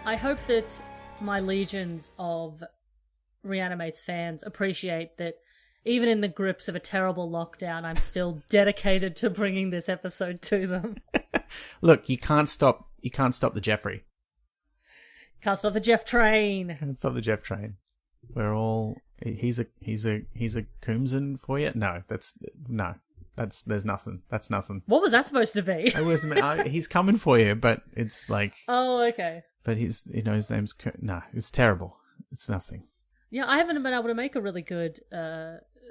I hope that my legions of Reanimates fans appreciate that even in the grips of a terrible lockdown, I'm still dedicated to bringing this episode to them. Look, you can't stop the Jeffrey. Can't stop the Jeff train. Can't stop the Jeff train. We're all he's a Coomson for you? No, there's nothing. That's nothing. What was that supposed to be? He's coming for you, but it's like, oh, okay. But his name's no, it's terrible. It's nothing. Yeah, I haven't been able to make a really good,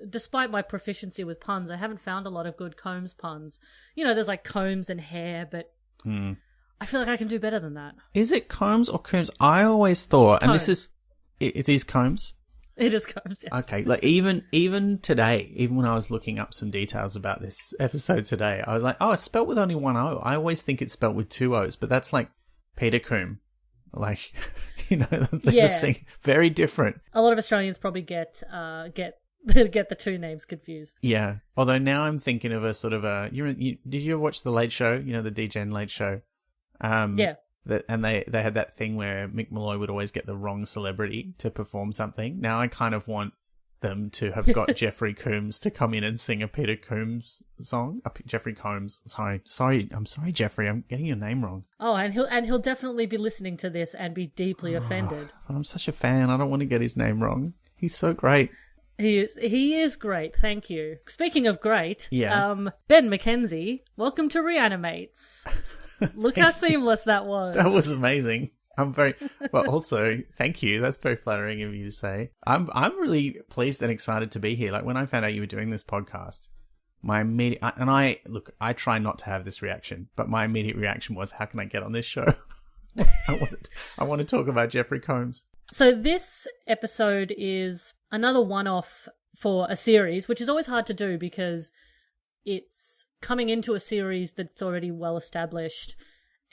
despite my proficiency with puns, I haven't found a lot of good Combs puns. You know, there's like Combs and hair, but I feel like I can do better than that. Is it Combs or Combs? I always thought, and this is, it is Combs? It is Combs, yes. Okay, like even today, even when I was looking up some details about this episode today, I was like, oh, it's spelt with only one O. I always think it's spelt with two O's, but that's like Peter Coombe. Like, you know, very different. A lot of Australians probably get the two names confused. Yeah. Although now I'm thinking of a sort of a. Did you ever watch the Late Show? You know, the DGen Late Show. Yeah. And they had that thing where Mick Malloy would always get the wrong celebrity to perform something. Now I kind of want them to have got Jeffrey Combs to come in and sing a Peter Combs song. Jeffrey Combs. Sorry. I'm sorry, Jeffrey. I'm getting your name wrong. Oh, and he'll definitely be listening to this and be deeply offended. I'm such a fan. I don't want to get his name wrong. He's so great. He is great. Thank you. Speaking of great, yeah. Ben McKenzie, welcome to Reanimates. Look how seamless that was. That was amazing. I'm very well. Also, thank you. That's very flattering of you to say. I'm really pleased and excited to be here. Like when I found out you were doing this podcast, my immediate I try not to have this reaction, but my immediate reaction was, how can I get on this show? I want to talk about Jeffrey Combs. So this episode is another one-off for a series, which is always hard to do because it's coming into a series that's already well established.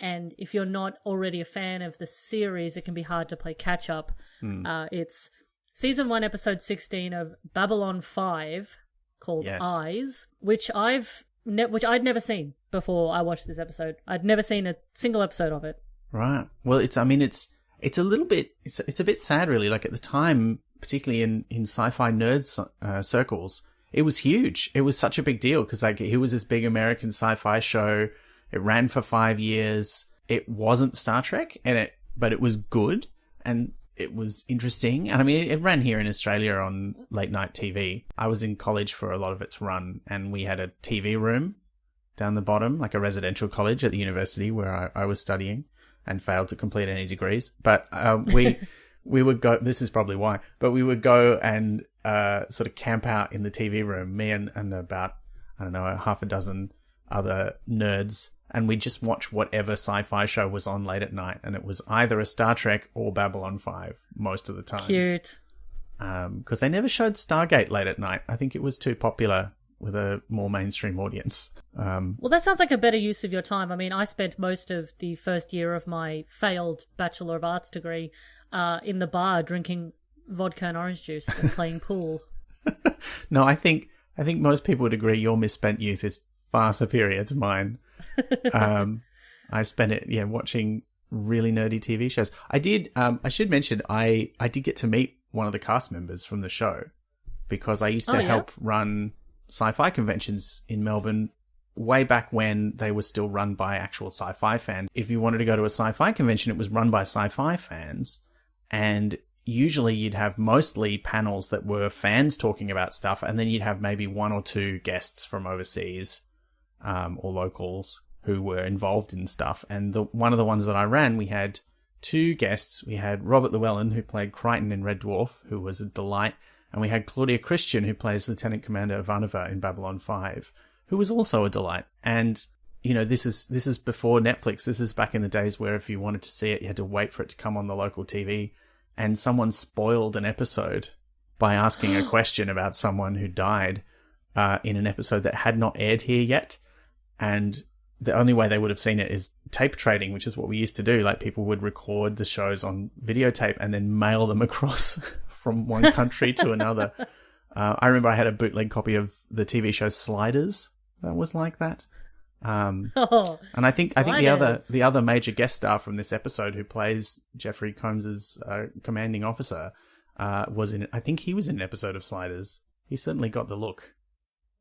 And if you're not already a fan of the series, it can be hard to play catch-up. It's Season 1, Episode 16 of Babylon 5, called Eyes, which I'd never seen before I watched this episode. I'd never seen a single episode of it. Right. Well, it's a bit sad, really. Like at the time, particularly in sci-fi nerd circles, it was huge. It was such a big deal because like it was this big American sci-fi show. It ran for 5 years. It wasn't Star Trek, but it was good and it was interesting. And I mean, it ran here in Australia on late night TV. I was in college for a lot of its run, and we had a TV room down the bottom, like a residential college at the university where I was studying and failed to complete any degrees. But we would go. This is probably why. But we would go and sort of camp out in the TV room. Me and about half a dozen other nerds. And we just watch whatever sci-fi show was on late at night. And it was either a Star Trek or Babylon 5 most of the time. Cute. Because they never showed Stargate late at night. I think it was too popular with a more mainstream audience. Well, that sounds like a better use of your time. I mean, I spent most of the first year of my failed Bachelor of Arts degree in the bar drinking vodka and orange juice and playing pool. No, I think most people would agree your misspent youth is far superior to mine. I spent it, watching really nerdy TV shows. I did. I should mention I did get to meet one of the cast members from the show because I used to help run sci-fi conventions in Melbourne way back when they were still run by actual sci-fi fans. If you wanted to go to a sci-fi convention, it was run by sci-fi fans, and usually you'd have mostly panels that were fans talking about stuff, and then you'd have maybe one or two guests from overseas. Or locals who were involved in stuff. And one of the ones that I ran, we had two guests. We had Robert Llewellyn, who played Crichton in Red Dwarf, who was a delight. And we had Claudia Christian, who plays Lieutenant Commander Ivanova in Babylon 5, who was also a delight. And, this is before Netflix. This is back in the days where if you wanted to see it, you had to wait for it to come on the local TV. And someone spoiled an episode by asking a question about someone who died in an episode that had not aired here yet. And the only way they would have seen it is tape trading, which is what we used to do. Like people would record the shows on videotape and then mail them across from one country to another. I remember I had a bootleg copy of the TV show Sliders that was like that. Oh, And I think sliders. the other major guest star from this episode who plays Jeffrey Combs's commanding officer was in. I think he was in an episode of Sliders. He certainly got the look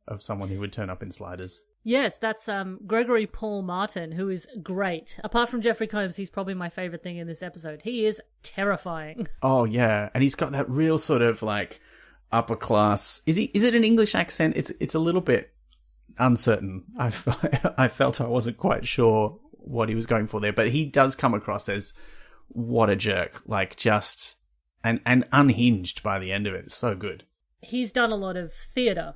of someone who would turn up in Sliders. Yes, that's Gregory Paul Martin, who is great. Apart from Jeffrey Combs, he's probably my favorite thing in this episode. He is terrifying. Oh yeah, and he's got that real sort of like upper class. Is it an English accent? It's a little bit uncertain. I felt I wasn't quite sure what he was going for there, but he does come across as what a jerk, like just and unhinged by the end of it. It's so good. He's done a lot of theatre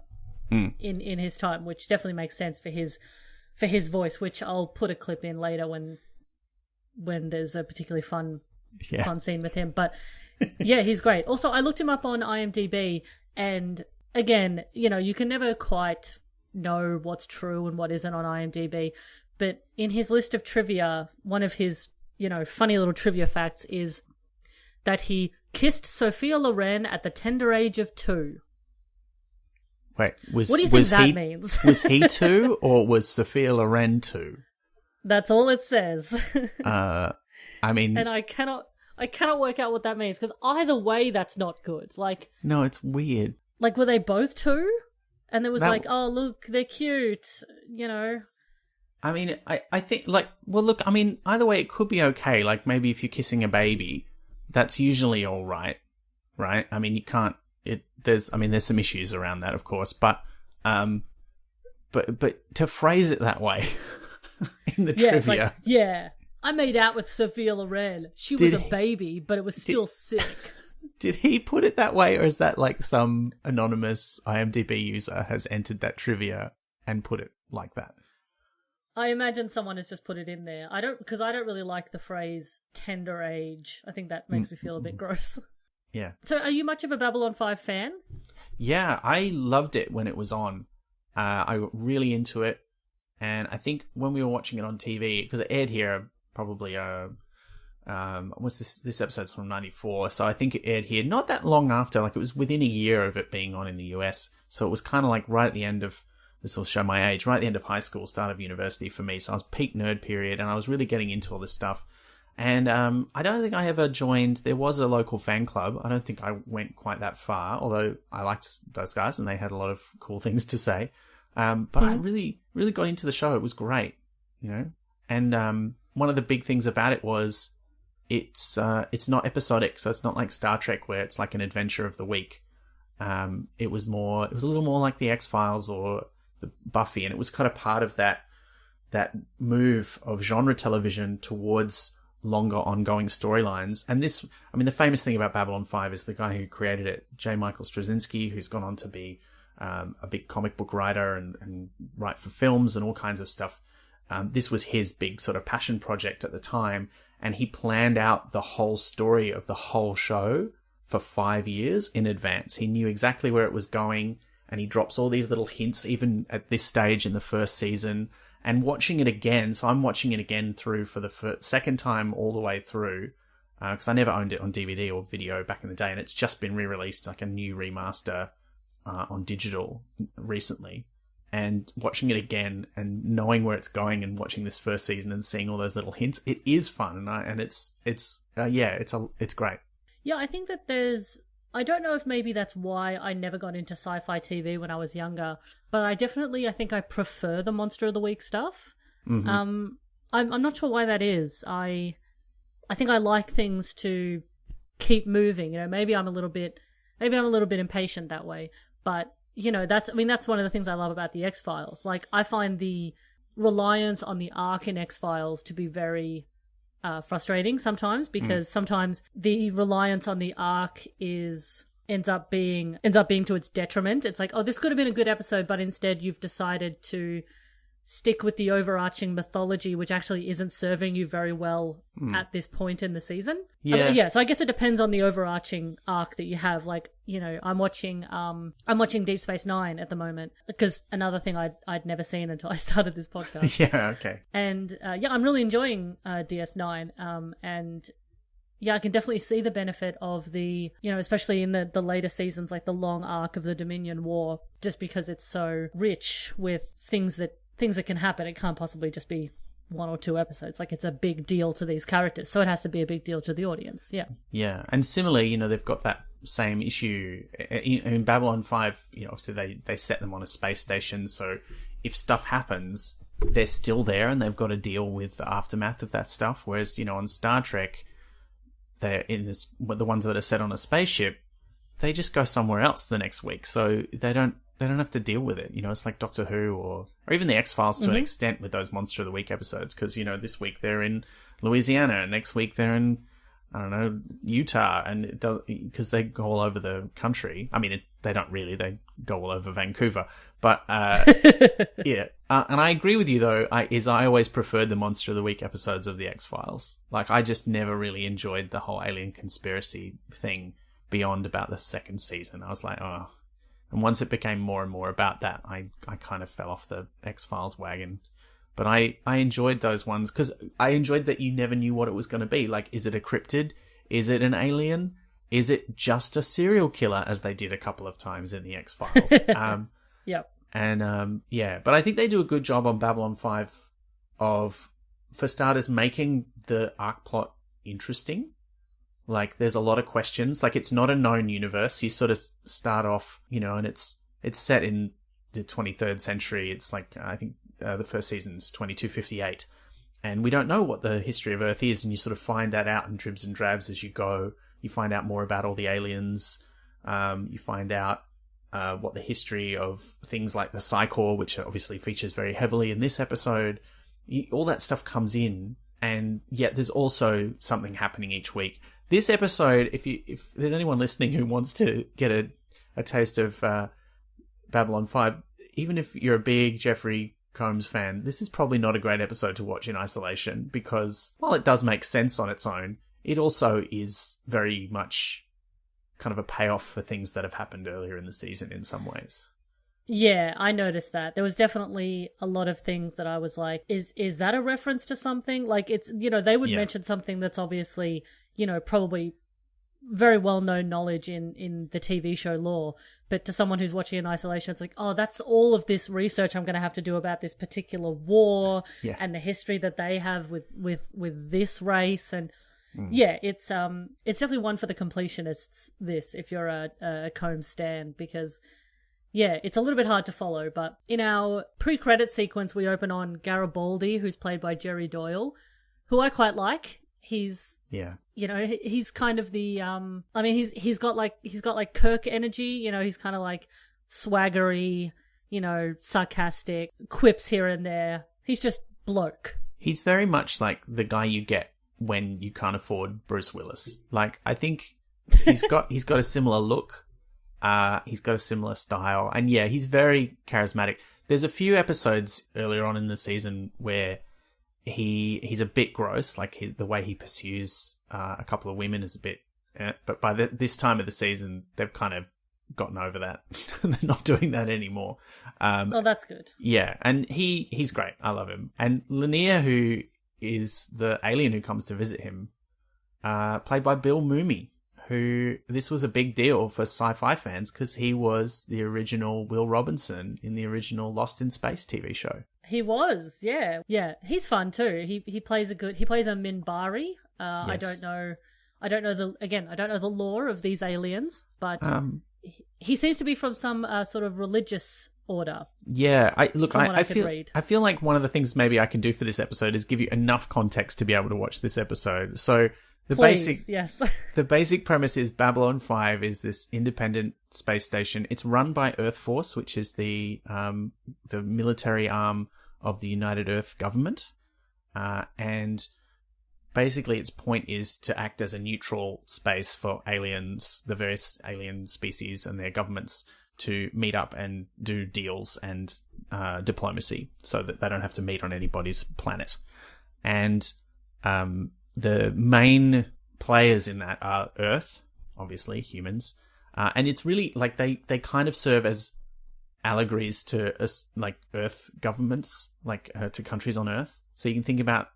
in his time, which definitely makes sense for his voice, which I'll put a clip in later when there's a particularly fun scene with him. But yeah, he's great. Also, I looked him up on IMDb, and again, you can never quite know what's true and what isn't on IMDb, but in his list of trivia, one of his funny little trivia facts is that he kissed Sophia Loren at the tender age of 2. Wait, what do you think that means? Was he 2 or was Sophia Loren 2? That's all it says. I mean, and I cannot work out what that means, because either way, that's not good. Like, no, it's weird. Like, were they both 2? And there was oh, look, they're cute, I mean, I think, like, well, look, I mean, either way, it could be okay. Like, maybe if you're kissing a baby, that's usually all right, right? I mean, you can't. There's some issues around that, of course, but to phrase it that way in the trivia, it's like, I made out with Sophia Loren. She was a baby, but it was still sick. Did he put it that way, or is that like some anonymous IMDb user has entered that trivia and put it like that? I imagine someone has just put it in there. Because I don't really like the phrase tender age. I think that makes me feel a bit gross. Yeah. So are you much of a Babylon 5 fan? Yeah, I loved it when it was on. I got really into it. And I think when we were watching it on TV, because it aired here probably, what's this episode's from 94. So I think it aired here not that long after, like it was within a year of it being on in the US. So it was kind of like right at the end of, this will show my age, right at the end of high school, start of university for me. So I was peak nerd period and I was really getting into all this stuff. And I don't think I ever joined. There was a local fan club. I don't think I went quite that far, although I liked those guys and they had a lot of cool things to say. But I really, really got into the show. It was great, And one of the big things about it was it's not episodic, so it's not like Star Trek where it's like an adventure of the week. It was a little more like the X-Files or the Buffy, and it was kind of part of that move of genre television towards longer ongoing storylines. And this, I mean, the famous thing about Babylon 5 is the guy who created it, J. Michael Straczynski, who's gone on to be a big comic book writer and write for films and all kinds of stuff. This was his big sort of passion project at the time, and he planned out the whole story of the whole show for 5 years in advance. He knew exactly where it was going, and he drops all these little hints even at this stage in the first season. And watching it again, so I'm watching it again through for the second time all the way through, because I never owned it on DVD or video back in the day, and it's just been re-released, like a new remaster on digital recently. And watching it again and knowing where it's going and watching this first season and seeing all those little hints, it is fun, and it's great. Yeah, I think that I don't know if maybe that's why I never got into sci-fi TV when I was younger, but I think I prefer the Monster of the Week stuff. Mm-hmm. I'm not sure why that is. I think I like things to keep moving. Maybe I'm a little bit impatient that way. But that's one of the things I love about the X-Files. Like, I find the reliance on the arc in X-Files to be very frustrating sometimes, because sometimes the reliance on the arc ends up being to its detriment. It's like, oh, this could have been a good episode, but instead you've decided to stick with the overarching mythology, which actually isn't serving you very well at this point in the season. Yeah. So I guess it depends on the overarching arc that you have. Like, I'm watching Deep Space Nine at the moment, because another thing I'd never seen until I started this podcast. Yeah. Okay. And I'm really enjoying DS9. And yeah, I can definitely see the benefit of the, especially in the later seasons, like the long arc of the Dominion War, just because it's so rich with things that things that can happen. It can't possibly just be 1 or 2 episodes. Like, it's a big deal to these characters, so it has to be a big deal to the audience. Yeah. Yeah, and similarly, they've got that same issue in Babylon 5. Obviously they set them on a space station, so if stuff happens, they're still there and they've got to deal with the aftermath of that stuff. Whereas, on Star Trek, they're the ones that are set on a spaceship, they just go somewhere else the next week, so they don't have to deal with it. It's like Doctor Who or even the X-Files to an extent with those Monster of the Week episodes, because this week they're in Louisiana and next week they're in, I don't know, Utah, and because they go all over the country. I mean, they don't really, they go all over Vancouver, but yeah. And I agree with you though. I always preferred the Monster of the Week episodes of the X-Files. Like, I just never really enjoyed the whole alien conspiracy thing beyond about the second season. I was like, oh. And once it became more and more about that, I kind of fell off the X-Files wagon. But I enjoyed those ones because I enjoyed that you never knew what it was going to be. Like, is it a cryptid? Is it an alien? Is it just a serial killer, as they did a couple of times in the X-Files? Yep. And yeah, but I think they do a good job on Babylon 5 of, for starters, making the arc plot interesting. Like, there's a lot of questions. Like, it's not a known universe. You sort of start off, and it's set in the 23rd century. It's like, I think the first season's 2258. And we don't know what the history of Earth is, and you sort of find that out in dribs and drabs as you go. You find out more about all the aliens. You find out what the history of things like the Psy-Corps, which obviously features very heavily in this episode. All that stuff comes in, and yet there's also something happening each week. This episode, if there's anyone listening who wants to get a taste of Babylon 5, even if you're a big Jeffrey Combs fan, this is probably not a great episode to watch in isolation, because while it does make sense on its own, it also is very much kind of a payoff for things that have happened earlier in the season in some ways. Yeah, I noticed that. There was definitely a lot of things that I was like, is that a reference to something? Like, it's, they would mention something that's obviously, probably very well-known knowledge in the TV show lore, but to someone who's watching in isolation, it's like, oh, that's all of this research I'm going to have to do about this particular war and the history that they have with this race. And yeah, it's definitely one for the completionists, this, if you're a Combs stan, because yeah, it's a little bit hard to follow. But in our pre-credit sequence, we open on Garibaldi, who's played by Jerry Doyle, who I quite like. He's he's kind of the he's got like Kirk energy. He's kind of like swaggery, sarcastic, quips here and there. He's just bloke. He's very much like the guy you get when you can't afford Bruce Willis. Like, I think he's got a similar look. He's got a similar style, and yeah, he's very charismatic. There's a few episodes earlier on in the season where he's a bit gross, like the way he pursues a couple of women is a bit, but by this time of the season, they've kind of gotten over that. They're not doing that anymore. Oh, that's good. Yeah, and he's great. I love him. And Lanier, who is the alien who comes to visit him, played by Bill Mumy, who, this was a big deal for sci-fi fans because he was the original Will Robinson in the original Lost in Space TV show. He was, yeah. Yeah, he's fun too. He plays a Minbari. Yes. I don't know the lore of these aliens, but he seems to be from some sort of religious order. Yeah, I feel like one of the things maybe I can do for this episode is give you enough context to be able to watch this episode. So the basic premise is Babylon 5 is this independent space station. It's run by Earth Force, which is the military arm of the United Earth government, and basically its point is to act as a neutral space for aliens, the various alien species and their governments, to meet up and do deals and diplomacy so that they don't have to meet on anybody's planet. And the main players in that are Earth, obviously, humans. And it's really like they kind of serve as allegories to like Earth governments, like to countries on Earth. So you can think about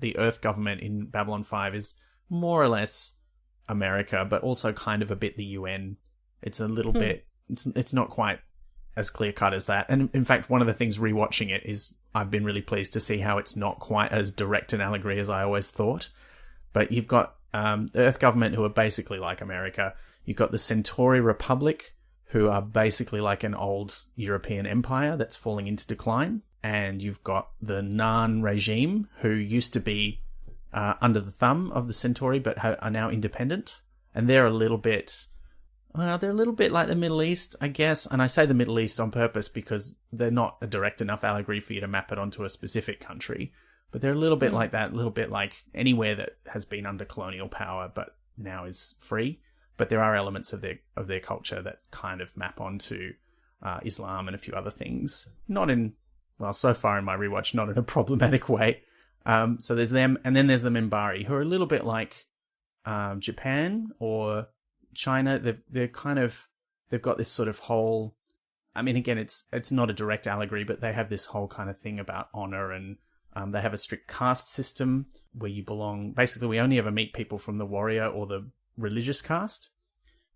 the Earth government in Babylon 5 is more or less America, but also kind of a bit the UN. It's a little bit, it's not quite as clear-cut as that. And in fact, one of the things rewatching it is I've been really pleased to see how it's not quite as direct an allegory as I always thought. But you've got the Earth government, who are basically like America. You've got the Centauri Republic, who are basically like an old European empire that's falling into decline. And you've got the Narn regime, who used to be under the thumb of the Centauri, but are now independent. And they're a little bit... Well, they're a little bit like the Middle East, I guess. And I say the Middle East on purpose because they're not a direct enough allegory for you to map it onto a specific country. But they're a little bit like that, a little bit like anywhere that has been under colonial power but now is free. But there are elements of their culture that kind of map onto Islam and a few other things. Not in, well, so far in my rewatch, not in a problematic way. So there's them, and then there's the Minbari, who are a little bit like Japan or China. They've got this sort of whole, I mean, again, it's not a direct allegory, but they have this whole kind of thing about honor, and they have a strict caste system where you belong. Basically, we only ever meet people from the warrior or the religious caste,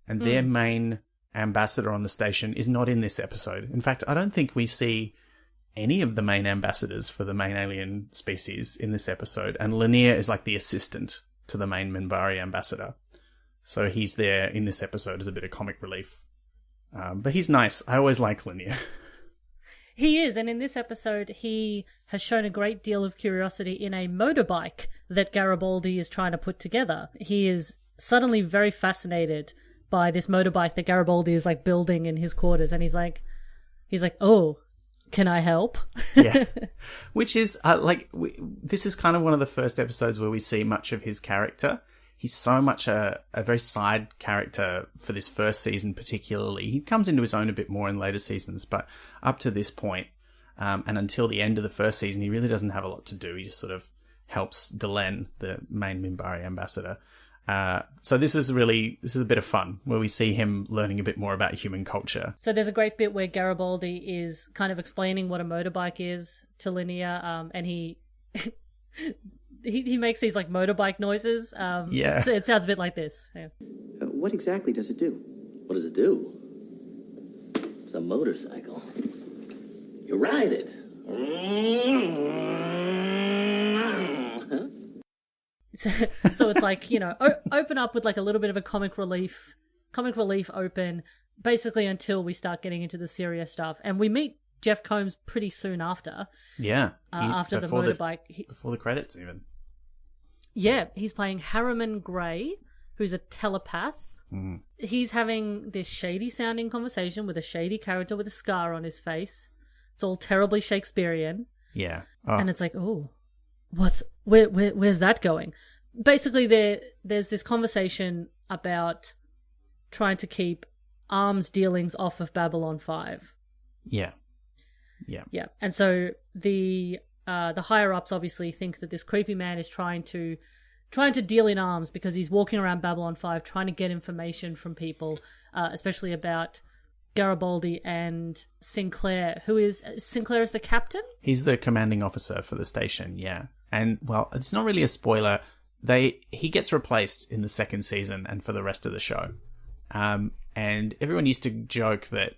and their main ambassador on the station is not in this episode. In fact, I don't think we see any of the main ambassadors for the main alien species in this episode, and Lanier is like the assistant to the main Minbari ambassador. So he's there in this episode as a bit of comic relief. But he's nice. I always like Lanier. He is, and in this episode, he has shown a great deal of curiosity in a motorbike that Garibaldi is trying to put together. He is suddenly very fascinated by this motorbike that Garibaldi is like building in his quarters, and he's like, oh, can I help? Yeah. Which is this is kind of one of the first episodes where we see much of his character. He's so much a very side character for this first season particularly. He comes into his own a bit more in later seasons, but up to this point, and until the end of the first season, he really doesn't have a lot to do. He just sort of helps Delenn, the main Minbari ambassador. So this is a bit of fun, where we see him learning a bit more about human culture. So there's a great bit where Garibaldi is kind of explaining what a motorbike is to Linnea, and he... He makes these like motorbike noises. Yeah. So it sounds a bit like this. Yeah. What exactly does it do? What does it do? It's a motorcycle. You ride it. So it's like, open up with like a little bit of a comic relief open, basically until we start getting into the serious stuff. And we meet Jeff Combs pretty soon after. Yeah. After the motorbike. Before the credits even. Yeah, he's playing Harriman Gray, who's a telepath. Mm. He's having this shady-sounding conversation with a shady character with a scar on his face. It's all terribly Shakespearean. Yeah. Oh. And it's like, oh, where's that going? Basically, there's this conversation about trying to keep arms dealings off of Babylon 5. Yeah. Yeah. Yeah. And so the higher-ups obviously think that this creepy man is trying to deal in arms because he's walking around Babylon 5 trying to get information from people, especially about Garibaldi and Sinclair, Sinclair is the captain? He's the commanding officer for the station, yeah. And, well, it's not really a spoiler. He gets replaced in the second season and for the rest of the show. And everyone used to joke that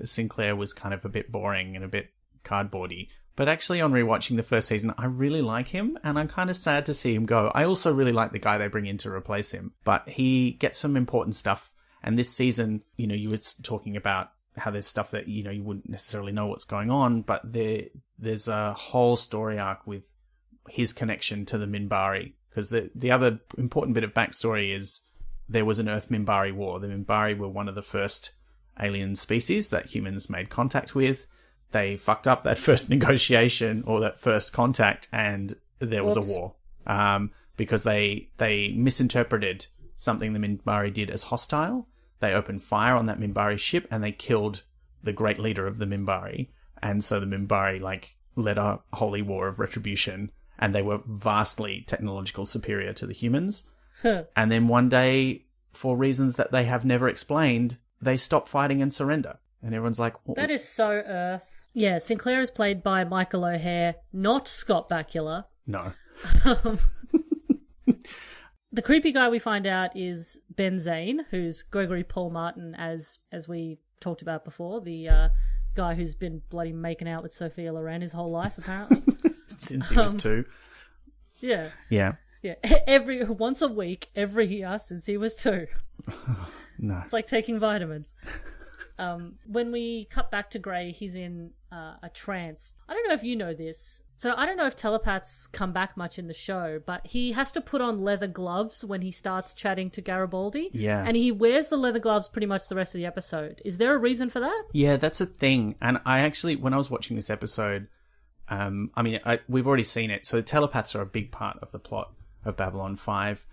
Sinclair was kind of a bit boring and a bit cardboardy. But actually, on rewatching the first season, I really like him, and I'm kind of sad to see him go. I also really like the guy they bring in to replace him, but he gets some important stuff. And this season, you were talking about how there's stuff that, you wouldn't necessarily know what's going on, but there's a whole story arc with his connection to the Minbari, because the other important bit of backstory is there was an Earth Minbari war. The Minbari were one of the first alien species that humans made contact with. They fucked up that first negotiation or that first contact, and there was a war because they misinterpreted something the Minbari did as hostile. They opened fire on that Minbari ship and they killed the great leader of the Minbari. And so the Minbari led a holy war of retribution, and they were vastly technological superior to the humans. And then one day, for reasons that they have never explained, they stop fighting and surrender. And everyone's like... oh. That is so Earth. Yeah, Sinclair is played by Michael O'Hare, not Scott Bakula. No. The creepy guy we find out is Ben Zane, who's Gregory Paul Martin, as we talked about before, the guy who's been bloody making out with Sophia Loren his whole life, apparently. Since he was 2. Yeah. Yeah. Yeah. Once a week, every year since he was 2. No. It's like taking vitamins. When we cut back to Gray, he's in a trance. I don't know if you know this. So I don't know if telepaths come back much in the show, but he has to put on leather gloves when he starts chatting to Garibaldi. Yeah. And he wears the leather gloves pretty much the rest of the episode. Is there a reason for that? Yeah, that's a thing. And I actually, when I was watching this episode, we've already seen it. So the telepaths are a big part of the plot of Babylon 5.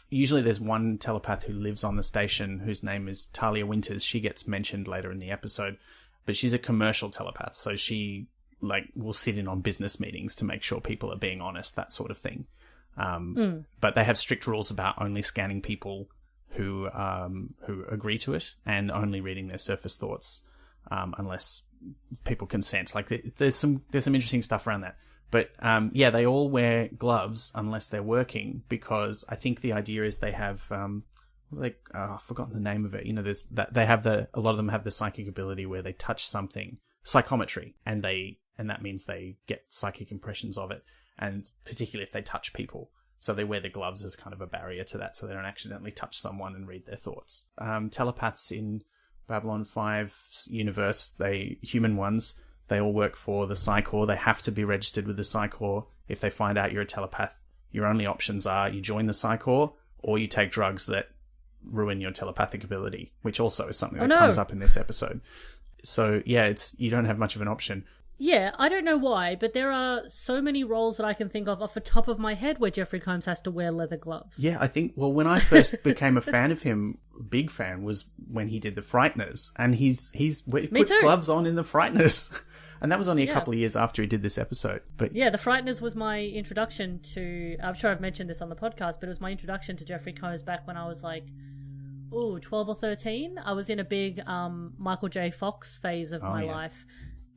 Usually there's one telepath who lives on the station whose name is Talia Winters. She gets mentioned later in the episode, but she's a commercial telepath. So she will sit in on business meetings to make sure people are being honest, that sort of thing. But they have strict rules about only scanning people who agree to it and only reading their surface thoughts, unless people consent. There's some interesting stuff around that. But they all wear gloves unless they're working, because I think the idea is they have I've forgotten the name of it. You know, there's that they have a lot of them have the psychic ability where they touch something, psychometry, and that means they get psychic impressions of it, and particularly if they touch people. So they wear the gloves as kind of a barrier to that, so they don't accidentally touch someone and read their thoughts. Telepaths in Babylon 5's universe, human ones, they all work for the Psi Corps. They have to be registered with the Psi Corps. If they find out you're a telepath, your only options are you join the Psi Corps or you take drugs that ruin your telepathic ability, which also is something that comes up in this episode. So, yeah, you don't have much of an option. Yeah, I don't know why, but there are so many roles that I can think of off the top of my head where Jeffrey Combs has to wear leather gloves. Yeah, I think, when I first became a fan of him, big fan, was when he did The Frighteners, and he puts gloves on in The Frighteners. And that was only a couple of years after he did this episode. But yeah, The Frighteners was my introduction to... I'm sure I've mentioned this on the podcast, but it was my introduction to Jeffrey Combs back when I was 12 or 13. I was in a big Michael J. Fox phase of my life.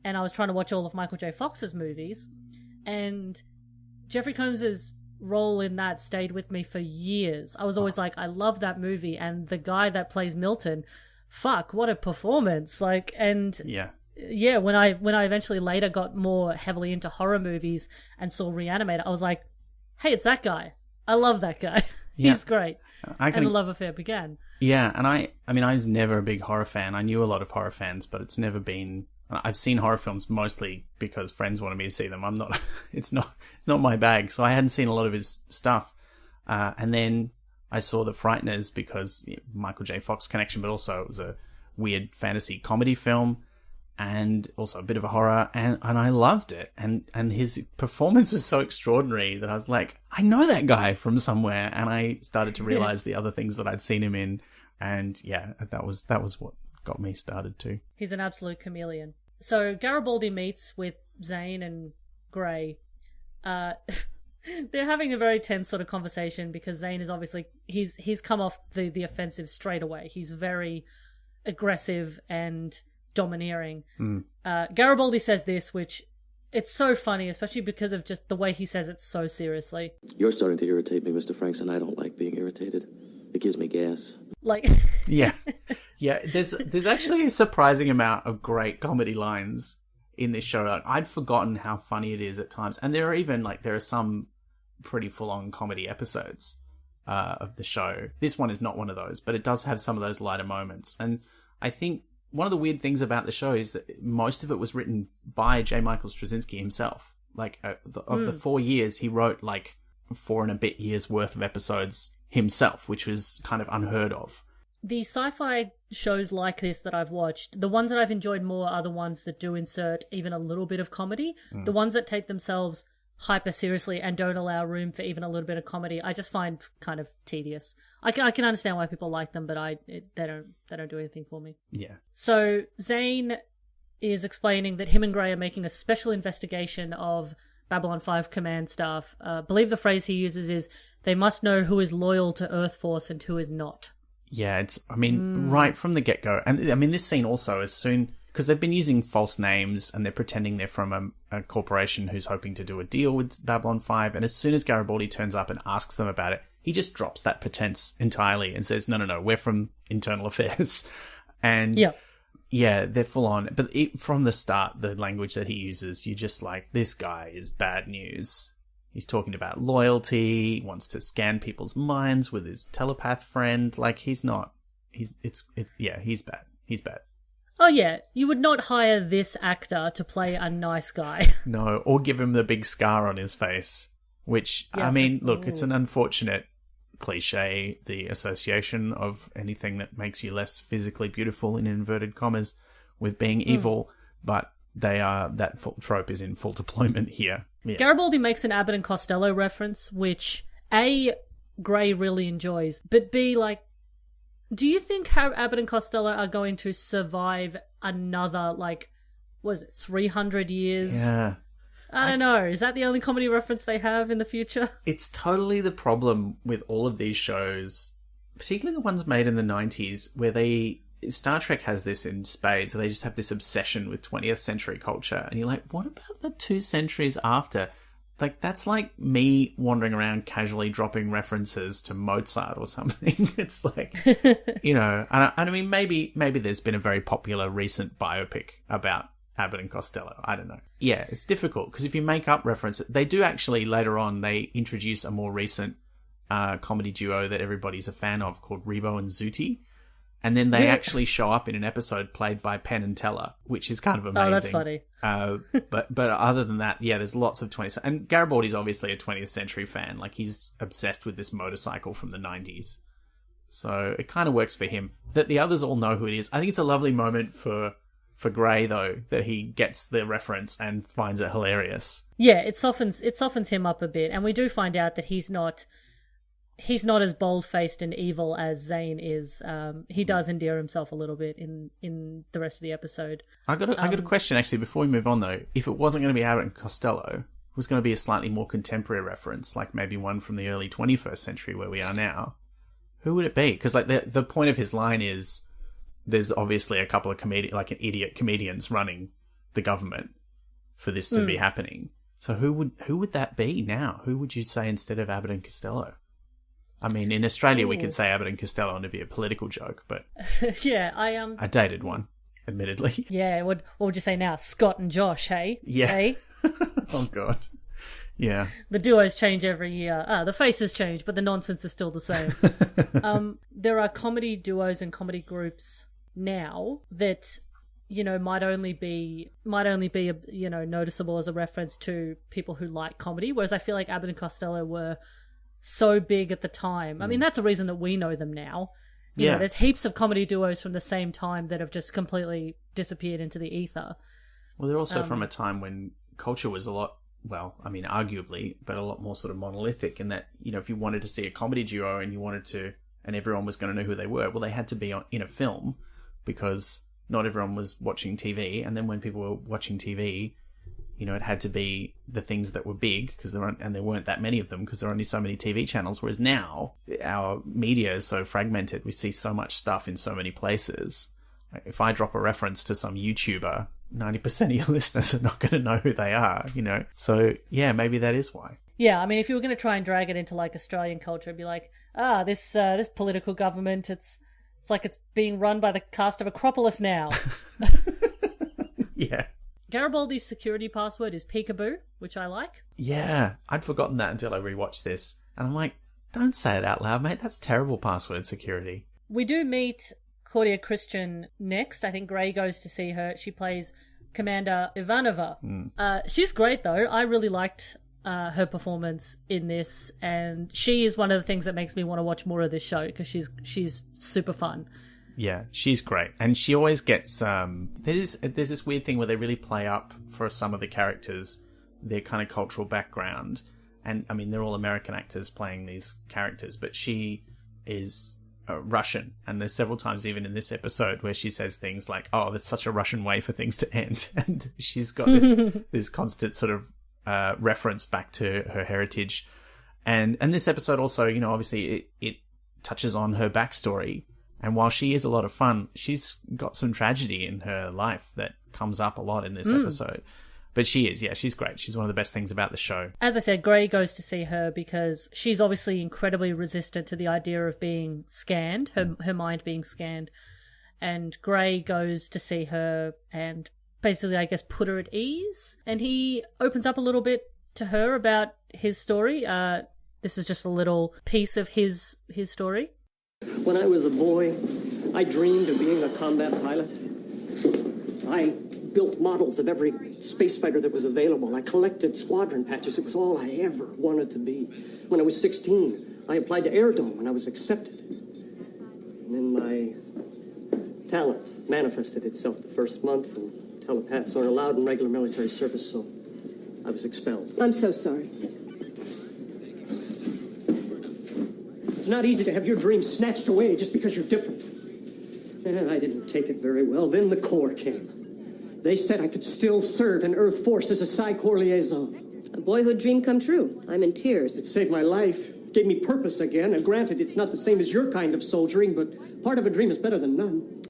And I was trying to watch all of Michael J. Fox's movies. And Jeffrey Combs's role in that stayed with me for years. I was always I love that movie. And the guy that plays Milton, fuck, what a performance. Yeah, when I eventually later got more heavily into horror movies and saw Reanimator, I was like, hey, it's that guy. I love that guy. He's great. And the love affair began. Yeah, and I was never a big horror fan. I knew a lot of horror fans, but it's never been... I've seen horror films mostly because friends wanted me to see them. It's not my bag, so I hadn't seen a lot of his stuff. And then I saw The Frighteners because Michael J. Fox connection, but also it was a weird fantasy comedy film. And also a bit of a horror, and I loved it. And his performance was so extraordinary that I was like, I know that guy from somewhere. And I started to realize the other things that I'd seen him in. And yeah, that was what got me started too. He's an absolute chameleon. So Garibaldi meets with Zane and Gray. They're having a very tense sort of conversation because Zane is obviously, he's come off the offensive straight away. He's very aggressive and domineering. Garibaldi says this, which it's so funny, especially because of just the way he says it so seriously. You're starting to irritate me, Mr. Franks, and I don't like being irritated. It gives me gas. Yeah. There's actually a surprising amount of great comedy lines in this show. I'd forgotten how funny it is at times, and there are some pretty full-on comedy episodes of the show. This one is not one of those, but it does have some of those lighter moments. And I think one of the weird things about the show is that most of it was written by J. Michael Straczynski himself. Of the 4 years, he wrote 4 and a bit years worth of episodes himself, which was kind of unheard of. The sci-fi shows like this that I've watched, the ones that I've enjoyed more are the ones that do insert even a little bit of comedy. The ones that take themselves hyper seriously and don't allow room for even a little bit of comedy, I just find kind of tedious. I can understand why people like them, but they don't do anything for me. Yeah. So Zane is explaining that him and Gray are making a special investigation of Babylon 5 command staff. I believe the phrase he uses is, they must know who is loyal to Earth Force and who is not. Yeah, right from the get-go. And this scene also, as soon... Because they've been using false names and they're pretending they're from a corporation who's hoping to do a deal with Babylon 5. And as soon as Garibaldi turns up and asks them about it, he just drops that pretense entirely and says, no, we're from Internal Affairs. And Yeah, they're full on. But from the start, the language that he uses, you're just like, this guy is bad news. He's talking about loyalty, wants to scan people's minds with his telepath friend. Like, he's not. He's bad. He's bad. Oh, yeah. You would not hire this actor to play a nice guy. No, or give him the big scar on his face. Which, yeah, I mean, look, it's an unfortunate cliche, the association of anything that makes you less physically beautiful, in inverted commas, with being evil, but that trope is in full deployment here. Yeah. Garibaldi makes an Abbott and Costello reference, which A, Gray really enjoys, but B, like, do you think how Abbott and Costello are going to survive another, 300 years? Yeah. I don't know. Is that the only comedy reference they have in the future? It's totally the problem with all of these shows, particularly the ones made in the 90s, where Star Trek has this in spades, so they just have this obsession with 20th century culture. And you're like, what about the 2 centuries after? Like, that's like me wandering around casually dropping references to Mozart or something. It's like, I mean, maybe there's been a very popular recent biopic about Abbott and Costello. I don't know. Yeah, it's difficult because if you make up references, they do actually later on, they introduce a more recent comedy duo that everybody's a fan of called Rebo and Zooty. And then they actually show up in an episode played by Penn and Teller, which is kind of amazing. Oh, that's funny. But other than that, yeah, there's lots of 20th... And Garibaldi's obviously a 20th century fan. Like, he's obsessed with this motorcycle from the 90s. So it kind of works for him. That the others all know who it is. I think it's a lovely moment for Gray, though, that he gets the reference and finds it hilarious. Yeah, it softens him up a bit. And we do find out that he's not as bold-faced and evil as Zane is. He does endear himself a little bit in the rest of the episode. I got a question, actually, before we move on, though. If it wasn't going to be Abbott and Costello, it was going to be a slightly more contemporary reference, like maybe one from the early 21st century where we are now, who would it be? Because like the point of his line is there's obviously a couple of idiot comedians running the government for this to be happening. So who would that be now? Who would you say instead of Abbott and Costello? I mean, in Australia, we could say Abbott and Costello and it'd be a political joke, but yeah, I dated one, admittedly. Yeah, what would you say now? Scott and Josh, hey? Yeah. Hey? Oh, God. Yeah. The duos change every year. The faces change, but the nonsense is still the same. There are comedy duos and comedy groups now that, might only be noticeable as a reference to people who like comedy, whereas I feel like Abbott and Costello were so big at the time. I mean, that's a reason that we know them now. You know, there's heaps of comedy duos from the same time that have just completely disappeared into the ether. Well, they're also from a time when culture was a lot, arguably, but a lot more sort of monolithic in that, if you wanted to see a comedy duo and everyone was going to know who they were, well, they had to be in a film because not everyone was watching TV. And then when people were watching TV, it had to be the things that were big and there weren't that many of them because there are only so many TV channels. Whereas now our media is so fragmented. We see so much stuff in so many places. If I drop a reference to some YouTuber, 90% of your listeners are not going to know who they are, So yeah, maybe that is why. Yeah. I mean, if you were going to try and drag it into like Australian culture, it'd be like, this political government, it's like it's being run by the cast of Acropolis now. Yeah. Garibaldi's security password is peekaboo, which I like. Yeah, I'd forgotten that until I rewatched this. And I'm like, don't say it out loud, mate. That's terrible password security. We do meet Claudia Christian next. I think Gray goes to see her. She plays Commander Ivanova. She's great, though. I really liked her performance in this. And she is one of the things that makes me want to watch more of this show because she's super fun. Yeah, she's great. And she always gets... there's this weird thing where they really play up for some of the characters, their kind of cultural background. And, I mean, they're all American actors playing these characters, but she is Russian. And there's several times even in this episode where she says things like, oh, that's such a Russian way for things to end. And she's got this constant sort of reference back to her heritage. And this episode also, obviously it touches on her backstory. And while she is a lot of fun, she's got some tragedy in her life that comes up a lot in this episode. But she's great. She's one of the best things about the show. As I said, Gray goes to see her because she's obviously incredibly resistant to the idea of being scanned, her mind being scanned. and Gray goes to see her and basically, I guess, put her at ease. And he opens up a little bit to her about his story. This is just a little piece of his story. When I was a boy, I dreamed of being a combat pilot. I built models of every space fighter that was available. I collected squadron patches. It was all I ever wanted to be. When I was 16, I applied to Air Dome and I was accepted. And then my talent manifested itself the first month, and telepaths aren't allowed in regular military service, so I was expelled. I'm so sorry. It's not easy to have your dreams snatched away just because you're different. And I didn't take it very well. Then the Corps came. They said I could still serve in Earth Force as a Psi-Corps liaison. A boyhood dream come true. I'm in tears. It saved my life, gave me purpose again, and granted, it's not the same as your kind of soldiering, but part of a dream is better than none.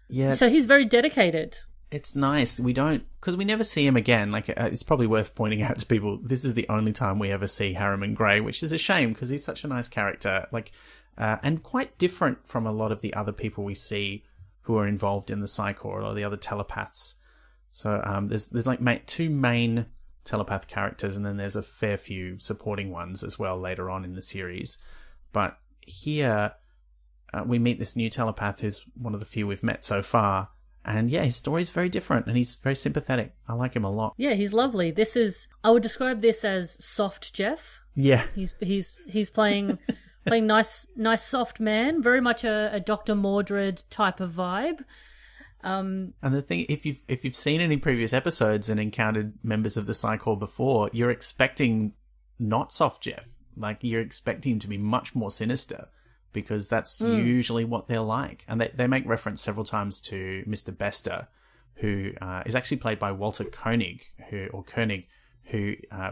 Yeah. So he's very dedicated. It's nice. We don't, because we never see him again. Like, it's probably worth pointing out to people, this is the only time we ever see Harriman Gray, which is a shame because he's such a nice character. Like, and quite different from a lot of the other people we see who are involved in the Psi-Corps or the other telepaths. So there's like two main telepath characters, and then there's a fair few supporting ones as well later on in the series. But here we meet this new telepath who's one of the few we've met so far. And yeah, his story's very different, and he's very sympathetic. I like him a lot. Yeah, he's lovely. I would describe this as soft Jeff. Yeah. He's playing nice soft man, very much a Dr. Mordred type of vibe. And the thing, if you've seen any previous episodes and encountered members of the Psi-Corps before, you're expecting not soft Jeff. Like, you're expecting him to be much more sinister, because that's usually what they're like. And they make reference several times to Mr. Bester, who is actually played by Walter Koenig, who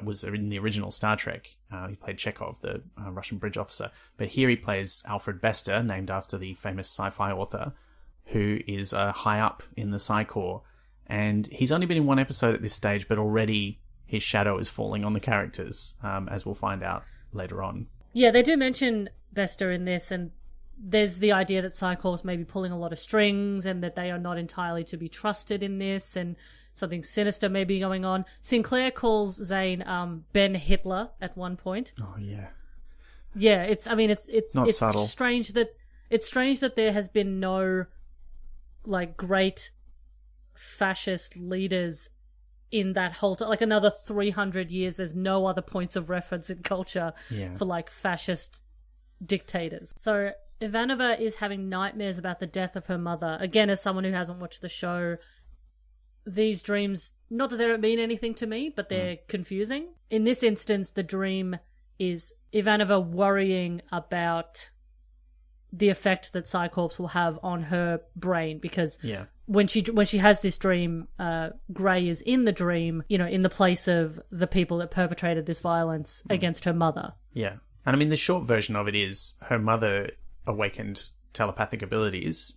was in the original Star Trek. He played Chekhov, the Russian bridge officer. But here he plays Alfred Bester, named after the famous sci-fi author, who is high up in the Psi-Corps. And he's only been in one episode at this stage, but already his shadow is falling on the characters, as we'll find out later on. Yeah, they do mention Bester in this, and there's the idea that Psi-Corps may be pulling a lot of strings and that they are not entirely to be trusted in this, and something sinister may be going on. Sinclair calls Zane Ben Hitler at one point. Oh yeah. Yeah, it's not subtle. Strange that there has been no like great fascist leaders in that whole like another 300 years. There's no other points of reference in culture for like fascist dictators. So Ivanova is having nightmares about the death of her mother. Again, as someone who hasn't watched the show, these dreams, not that they don't mean anything to me, but they're confusing. In this instance, the dream is Ivanova worrying about the effect that Psi-Corps will have on her brain, because when she has this dream, Gray is in the dream, in the place of the people that perpetrated this violence against her mother. Yeah. And I mean, the short version of it is her mother awakened telepathic abilities,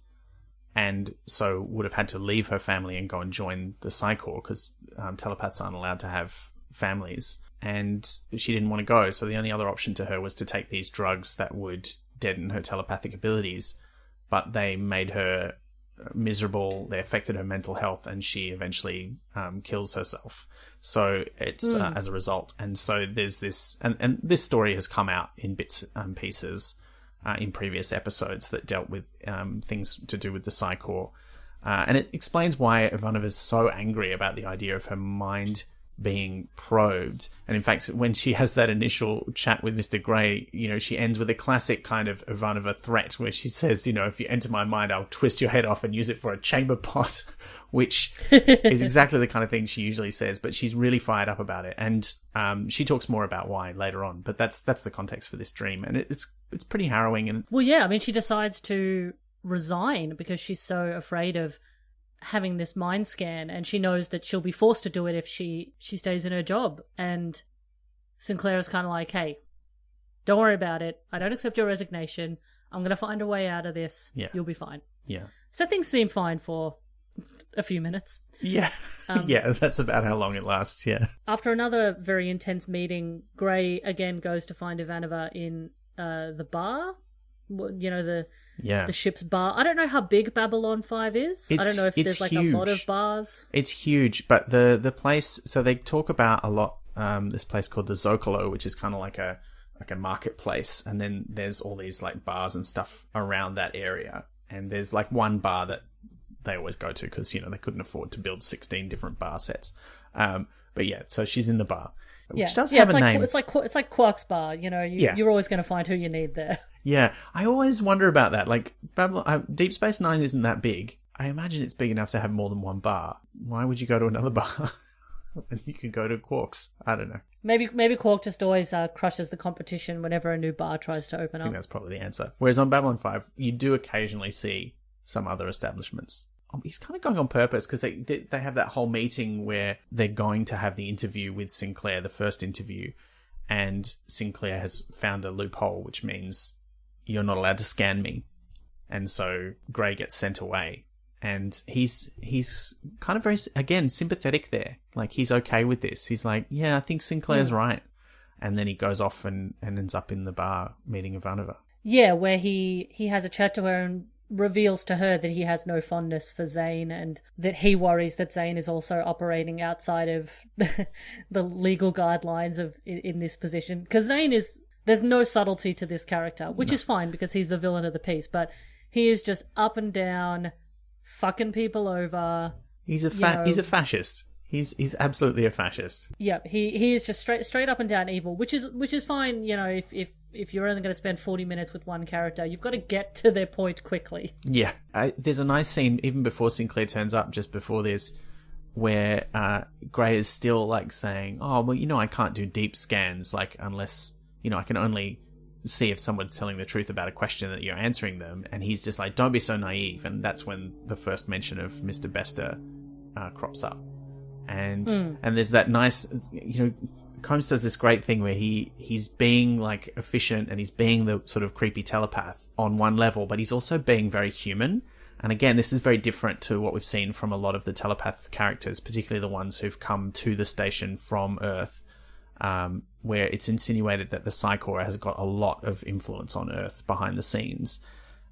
and so would have had to leave her family and go and join the Psi-Corps, because telepaths aren't allowed to have families. And she didn't want to go, so the only other option to her was to take these drugs that would deaden her telepathic abilities, but they made her miserable, they affected her mental health, and she eventually kills herself. So it's as a result. And so there's this, and this story has come out in bits and pieces in previous episodes that dealt with things to do with the Psi-Corps. And it explains why Ivanova is so angry about the idea of her mind being probed. And in fact, when she has that initial chat with Mr. Gray, she ends with a classic kind of Ivanova threat where she says, if you enter my mind, I'll twist your head off and use it for a chamber pot, which is exactly the kind of thing she usually says, but she's really fired up about it. And she talks more about why later on, but that's the context for this dream. And it's pretty harrowing. And well, yeah, I mean, she decides to resign because she's so afraid of having this mind scan, and she knows that she'll be forced to do it if she stays in her job. And Sinclair is kind of like, hey, don't worry about it. I don't accept your resignation. I'm going to find a way out of this. Yeah. You'll be fine. Yeah. So things seem fine for a few minutes. Yeah. Yeah, that's about how long it lasts, yeah. After another very intense meeting, Gray again goes to find Ivanova in the bar the ship's bar. I don't know how big Babylon 5 is. I don't know if there's like huge. a lot of bars. It's huge, but the place. So they talk about a lot. This place called the Zocalo, which is kind of like a marketplace, and then there's all these like bars and stuff around that area. And there's like one bar that they always go to because they couldn't afford to build 16 different bar sets. But yeah, so she's in the bar, which does have a name. It's like Quark's bar. You're always going to find who you need there. Yeah, I always wonder about that. Like, Deep Space Nine isn't that big. I imagine it's big enough to have more than one bar. Why would you go to another bar? And you can go to Quark's. I don't know. Maybe Quark just always crushes the competition whenever a new bar tries to open I up. think that's probably the answer. Whereas on Babylon 5, you do occasionally see some other establishments. He's kind of going on purpose because they have that whole meeting where they're going to have the interview with Sinclair, the first interview, and Sinclair has found a loophole, which means you're not allowed to scan me. And so Gray gets sent away. And he's kind of very, again, sympathetic there. Like, he's okay with this. He's like, yeah, I think Sinclair's right. And then he goes off and ends up in the bar meeting Ivanova. Yeah, where he has a chat to her and reveals to her that he has no fondness for Zane and that he worries that Zane is also operating outside of the legal guidelines of in this position. Because Zane there's no subtlety to this character, which is fine because he's the villain of the piece, but he is just up and down, fucking people over. He's a fascist. He's absolutely a fascist. Yeah, he is just straight up and down evil, which is fine. If you're only going to spend 40 minutes with one character, you've got to get to their point quickly. Yeah, there's a nice scene even before Sinclair turns up, just before this, where Gray is still like saying, "Oh, well, I can't do deep scans, like unless I can only see if someone's telling the truth about a question that you're answering them." And he's just like, "Don't be so naive." And that's when the first mention of Mr. Bester crops up. And there's that nice, Combs does this great thing where he's being like efficient and he's being the sort of creepy telepath on one level, but he's also being very human. And again, this is very different to what we've seen from a lot of the telepath characters, particularly the ones who've come to the station from Earth, where it's insinuated that the Psy-Corps has got a lot of influence on Earth behind the scenes.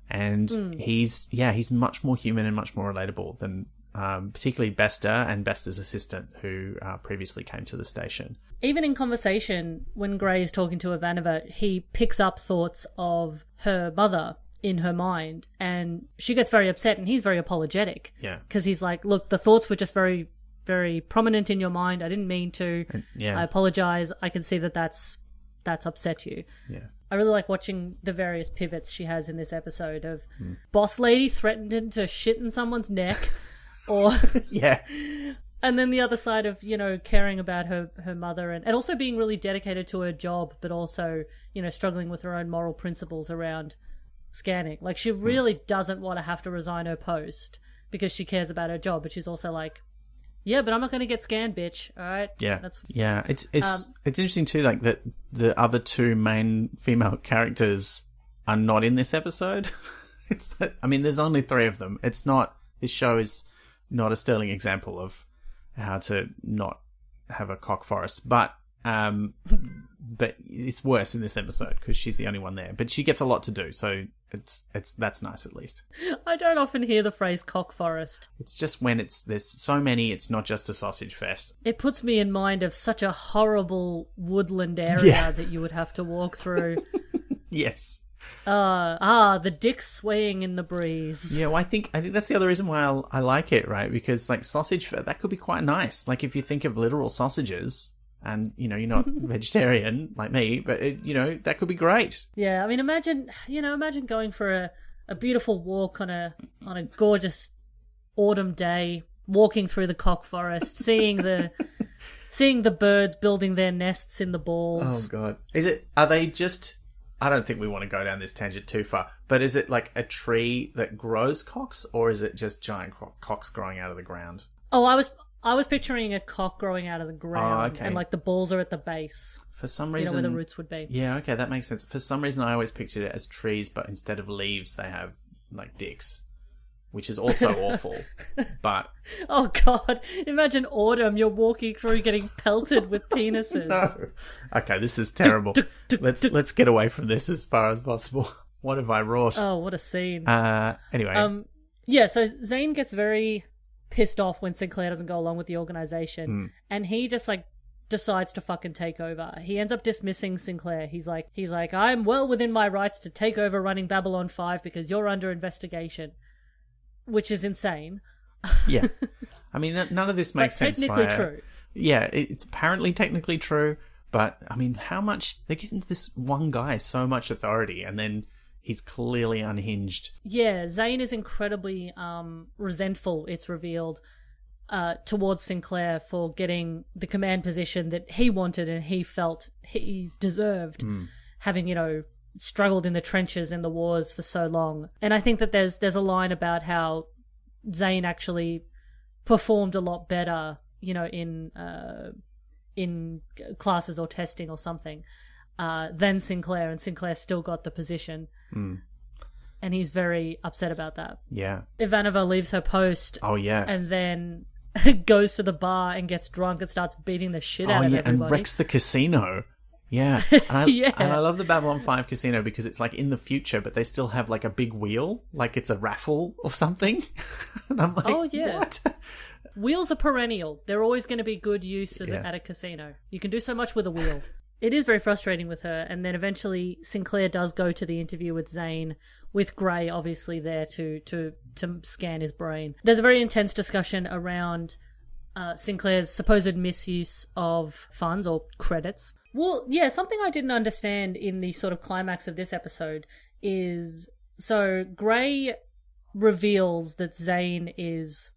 And he's much more human and much more relatable than particularly Bester and Bester's assistant, who previously came to the station. Even in conversation, when Gray is talking to Ivanova, he picks up thoughts of her mother in her mind, and she gets very upset, and he's very apologetic. Yeah. Because he's like, look, the thoughts were just very, very prominent in your mind. I didn't mean to. Yeah. I apologize. I can see that's upset you. Yeah. I really like watching the various pivots she has in this episode of boss lady threatened to shit in someone's neck, or yeah. And then the other side of, caring about her mother and also being really dedicated to her job, but also, struggling with her own moral principles around scanning. Like, she really doesn't want to have to resign her post because she cares about her job, but she's also like, yeah, but I'm not going to get scanned, bitch. All right? Yeah. Yeah. It's interesting too, like, that the other two main female characters are not in this episode. There's only 3 of them. This show is not a sterling example of how to not have a cock forest, but it's worse in this episode because she's the only one there. But she gets a lot to do, so that's nice at least. I don't often hear the phrase cock forest. It's just when there's so many, it's not just a sausage fest. It puts me in mind of such a horrible woodland area that you would have to walk through. Yes. The dick swaying in the breeze. Yeah, well, I think that's the other reason why I like it, right? Because like sausage, that could be quite nice. Like if you think of literal sausages, and you're not vegetarian like me, but that could be great. Yeah, I mean, imagine going for a beautiful walk on a gorgeous autumn day, walking through the cock forest, seeing the birds building their nests in the balls. Oh God, are they just? I don't think we want to go down this tangent too far, but is it like a tree that grows cocks, or is it just giant cocks growing out of the ground? Oh, I was picturing a cock growing out of the ground, and like the balls are at the base. For some reason, where the roots would be. Yeah, okay, that makes sense. For some reason, I always pictured it as trees, but instead of leaves, they have like dicks, which is also awful. But oh God, imagine autumn. You're walking through, getting pelted with penises. No. Okay, this is terrible. Let's get away from this as far as possible. What have I wrought? Oh, what a scene. Anyway. Yeah, so Zane gets very pissed off when Sinclair doesn't go along with the organization, and he just like decides to fucking take over. He ends up dismissing Sinclair. He's like, I'm well within my rights to take over running Babylon 5 because you're under investigation, which is insane. Yeah. I mean, none of this makes sense. Technically true. Yeah, it's apparently technically true, but I mean, how much they're giving this one guy so much authority, and then he's clearly unhinged. Yeah, Zane is incredibly resentful, it's revealed, towards Sinclair for getting the command position that he wanted and he felt he deserved, having, struggled in the trenches in the wars for so long. And I think that there's a line about how Zane actually performed a lot better, in classes or testing or something, than Sinclair, and Sinclair still got the position. And he's very upset about that. Yeah. Ivanova leaves her post. Oh, yeah. And then goes to the bar and gets drunk and starts beating the shit out of everybody. And wrecks the casino. Yeah. And Yeah. And I love the Babylon 5 casino because it's like in the future, but they still have like a big wheel, like it's a raffle or something. And I'm like, oh, yeah. What? Wheels are perennial. They're always going to be good use at a casino. You can do so much with a wheel. It is very frustrating with her, and then eventually Sinclair does go to the interview with Zane, with Gray obviously there to scan his brain. There's a very intense discussion around Sinclair's supposed misuse of funds or credits. Well, yeah, something I didn't understand in the sort of climax of this episode is, so Gray reveals that Zane is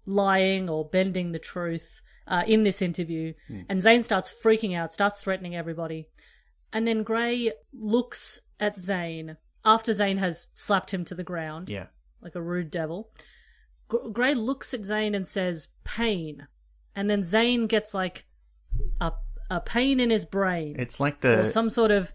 lying or bending the truth in this interview, and Zane starts freaking out, starts threatening everybody, and then Gray looks at Zane after Zane has slapped him to the ground, like a rude devil. Gray looks at Zane and says, "Pain," and then Zane gets like a pain in his brain. It's like or some sort of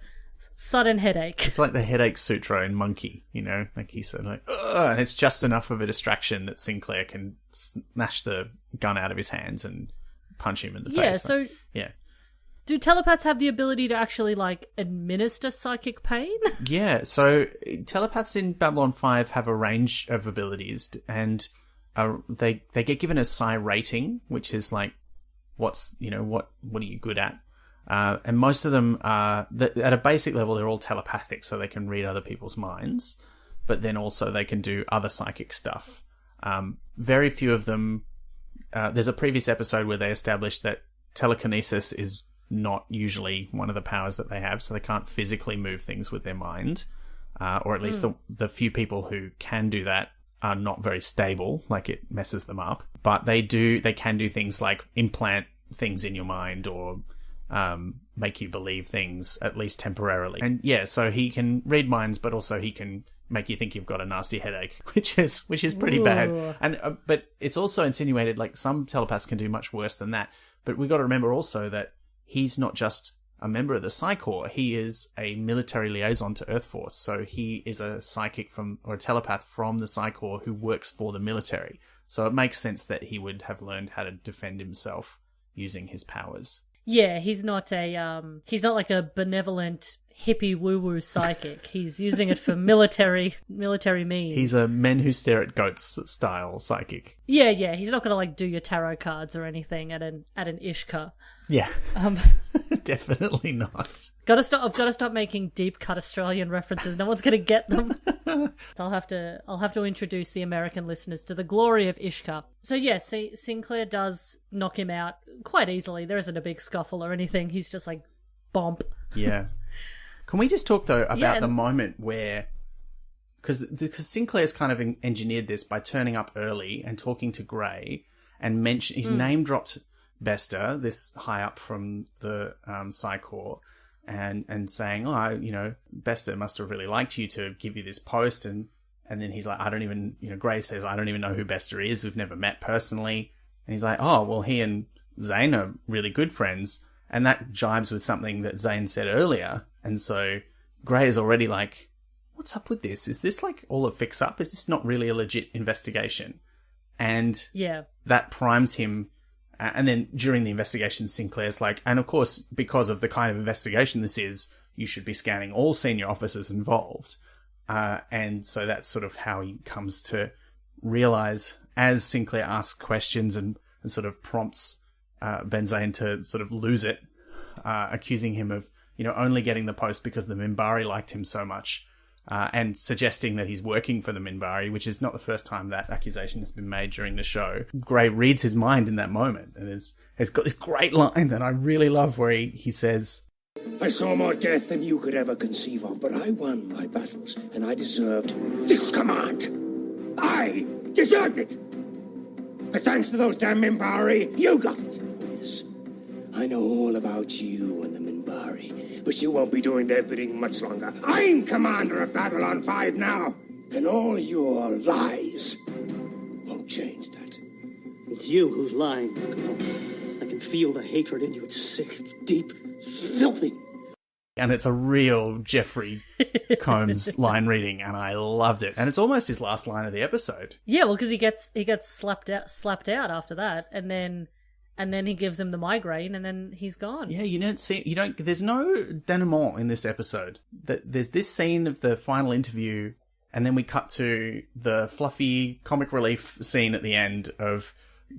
sudden headache. It's like the headache sutra in Monkey, like he said, like, ugh, and it's just enough of a distraction that Sinclair can smash the gun out of his hands and punch him in the face. Yeah. Do telepaths have the ability to actually like administer psychic pain? Yeah, so telepaths in Babylon 5 have a range of abilities, and they get given a psi rating, which is like what are you good at? And most of them are, at a basic level, they're all telepathic, so they can read other people's minds, but then also they can do other psychic stuff. Very few of them, there's a previous episode where they established that telekinesis is not usually one of the powers that they have, so they can't physically move things with their mind, or at least the few people who can do that are not very stable, like it messes them up. But they can do things like implant things in your mind or make you believe things, at least temporarily. And yeah, so he can read minds, but also he can make you think you've got a nasty headache, which is pretty bad. And but it's also insinuated like some telepaths can do much worse than that. But we've got to remember also that he's not just a member of the Psi Corps, he is a military liaison to Earth Force. So he is a psychic or a telepath from the Psi Corps who works for the military. So it makes sense that he would have learned how to defend himself using his powers. Yeah, he's not like a benevolent hippie woo-woo psychic. He's using it for military means. He's a men who stare at goats style psychic. Yeah, he's not gonna like do your tarot cards or anything at an Ishka. Yeah. Definitely not. I've got to stop making deep cut Australian references. No one's going to get them. So I'll have to introduce the American listeners to the glory of Ishka. So yes, Sinclair does knock him out quite easily. There isn't a big scuffle or anything. He's just like bomp. Yeah. Can we just talk though about the moment where, because Sinclair's kind of engineered this by turning up early and talking to Gray and he's name dropped Bester, this high up from the Psi Corps, and saying, Bester must have really liked you to give you this post, and then he's like, Gray says, I don't even know who Bester is, we've never met personally, and he's like, oh, well, he and Zane are really good friends, and that jibes with something that Zane said earlier, and so Gray is already like, what's up with this? Is this like all a fix-up? Is this not really a legit investigation? And that primes him. And then during the investigation, Sinclair's like, and of course, because of the kind of investigation this is, you should be scanning all senior officers involved. And so that's sort of how he comes to realize, as Sinclair asks questions and sort of prompts Ben Zane to sort of lose it, accusing him of, only getting the post because the Minbari liked him so much, and suggesting that he's working for the Minbari, which is not the first time that accusation has been made during the show. Gray reads his mind in that moment and has got this great line that I really love where he says, I saw more death than you could ever conceive of, but I won my battles, and I deserved this command. I deserved it! But thanks to those damn Minbari, you got it. Oh, yes. I know all about you and the Minbari, but you won't be doing their bidding much longer. I'm commander of Babylon 5 now, and all your lies won't change that. It's you who's lying, Colonel. I can feel the hatred in you. It's sick, deep, filthy. And it's a real Jeffrey Combs line reading, and I loved it. And it's almost his last line of the episode. Yeah, well, because he gets slapped out after that, and then he gives him the migraine, and then he's gone. Yeah, there's no denouement in this episode. There's this scene of the final interview, and then we cut to the fluffy comic relief scene at the end of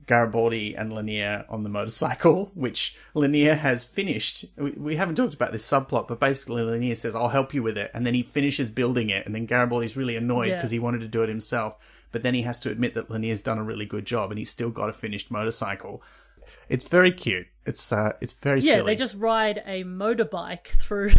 Garibaldi and Lanier on the motorcycle, which Lanier has finished. We haven't talked about this subplot, but basically Lanier says, I'll help you with it, and then he finishes building it, and then Garibaldi's really annoyed because he wanted to do it himself, but then he has to admit that Lanier's done a really good job, and he's still got a finished motorcycle. It's very cute. It's very silly. Yeah, they just ride a motorbike through